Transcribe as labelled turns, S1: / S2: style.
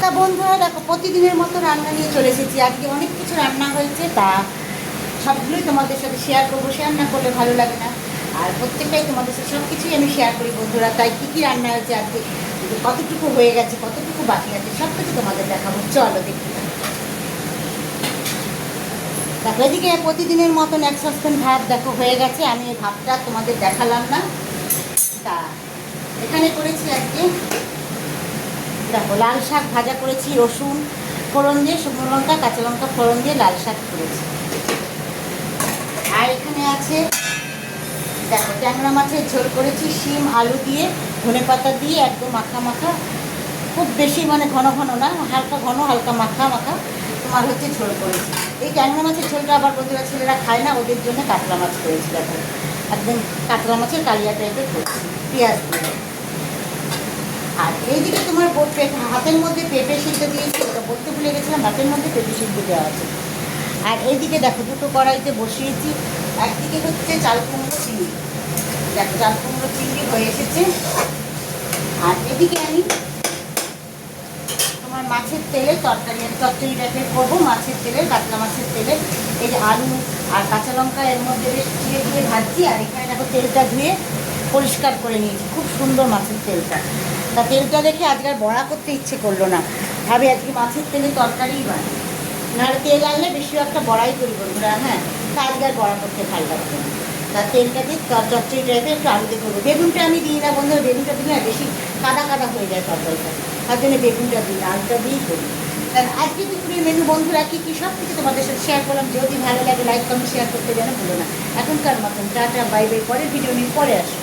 S1: তা বন্ধুরা দেখো, প্রতিদিনের মতো রান্না নিয়ে চলে এসেছি। আজকে অনেক কিছু রান্না হয়েছে, তা সবগুলোই তোমাদের সাথে শেয়ার করবো। শেয়ার না করলে ভালো লাগে না, আর প্রত্যেকটাই তোমাদের সাথে সব কিছুই আমি শেয়ার করি বন্ধুরা। তাই কী কী রান্না হয়েছে আজকে, কতটুকু হয়ে গেছে, কতটুকু বাকি আছে, সব কিছু তোমাদের দেখাবো। চলো দেখি। দেখো, এদিকে প্রতিদিনের মতন এক সসপ্যান ভাত দেখো হয়ে গেছে। আমি এই ভাতটা তোমাদের দেখালাম না। তা এখানে করেছি আজকে দেখো লাল শাক ভাজা করেছি, রসুন ফোড়ন দিয়ে, শুকনো লঙ্কা কাঁচা লঙ্কা ফোড়ন দিয়ে লাল শাক করেছি। আর এখানে আছে দেখো ট্যাংরা মাছের ঝোল করেছি, শিম আলু দিয়ে ধনে পাতা দিয়ে একদম মাখা মাখা, খুব বেশি মানে ঘন ঘন না, হালকা ঘন হালকা মাখা মাখা তোমার হচ্ছে ঝোল করেছি। এই ট্যাংরা মাছের ঝোলটা আবার বন্ধুরা ছেলেরা খায় না, ওদের জন্য কাতলা মাছ করেছি। দেখো একদম কাতলা মাছের কালিয়া টাইপের করেছি পেঁয়াজ দিয়ে। আর এইদিকে তোমার হাতের মধ্যে পেঁপে সিদ্ধ দিয়েছি, ওটা বলতে ভুলে গেছিলাম, হাতের মধ্যে পেঁপে সিদ্ধ দেওয়া আছে। আর এইদিকে দেখো দুটো কড়াইতে বসিয়েছি। একদিকে হচ্ছে চাল কুমড়ো চিংড়ি, দেখো চাল কুমড়ো চিংড়ি হয়ে এসেছে। আর এদিকে আমি তোমার মাছের তেলে চচ্চড়ি টাইপের করবো, মাছের তেলে কাতলা মাছের তেলে। এই যে আলু আর কাঁচা লঙ্কা এর মধ্যে বেশ দিয়ে দিয়ে ভাজছি। আর এখানে দেখো তেলটা ধুয়ে পরিষ্কার করে নিয়েছি, খুব সুন্দর মাছের তেলটা। তা তেলটা দেখে আজকে আর বড়া করতে ইচ্ছে করলো না, ভাবে আজকে মাছের তেলে তরকারিই বানাই। নাহলে তেল আনলে বেশিরভাগটা বড়াই করি বন্ধুরা। হ্যাঁ, তা আজকে আর বড়া করতে ভালো লাগবে না। তা তেলটা দিয়ে চচ্চড়ি টাইপের একটু আলুতে করবো। বেগুনটা আমি দিই না বন্ধুরা, বেগুনটা দিলে বেশি কাদা কাদা হয়ে যায় তরকারিটা, তার জন্য বেগুনটা দিই না, আলুটা দিয়েই করি। কারণ আজকে দুপুরের মেনু বন্ধুরা কী কী সব কিছু তোমাদের সাথে শেয়ার করলাম। যদি ভালো লাগে লাইক কমেন্ট শেয়ার করতে যেন ভুলো না। এখনকার মতন টাটা বাই বাই, পরের ভিডিও নিয়ে পরে আসবো।